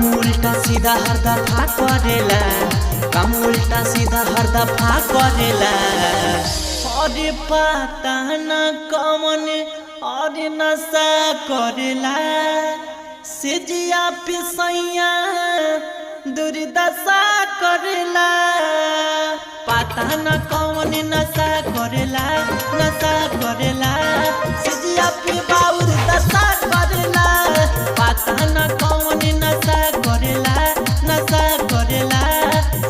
काम उल्टा सीधा हर दफा करेला, काम उल्टा सीधा हर दफा करेला। अरे पता न कौन और नशा करेला, सेजिया पिसैया दुर्दशा करेला। पता न कौन नशा करेला, नशा करेला, सेजिया पे बाउर दशा करेला। पता न कौन नशा करेला, नशा करेला,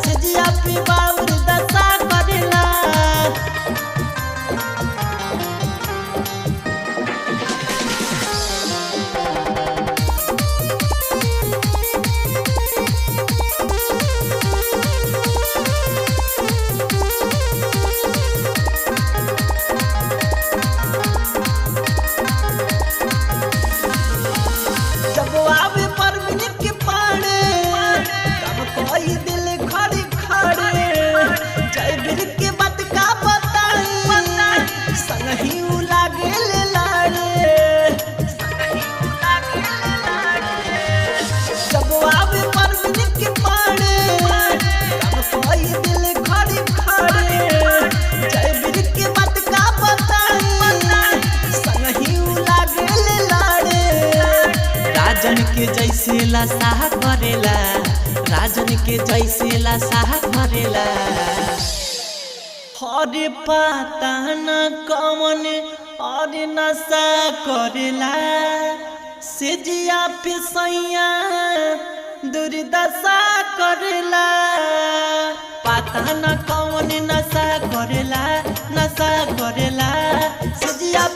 सेजिया पे बाउर दशा करेला। राजन के जैसे लसा करेला, राजन के जैसे लसा करेला। अरे पता न कौन और नशा करेला, सेजिया पिसैया दुर्दशा करेला। पता न कौन नशा करेला, नशा करेला, सेजिया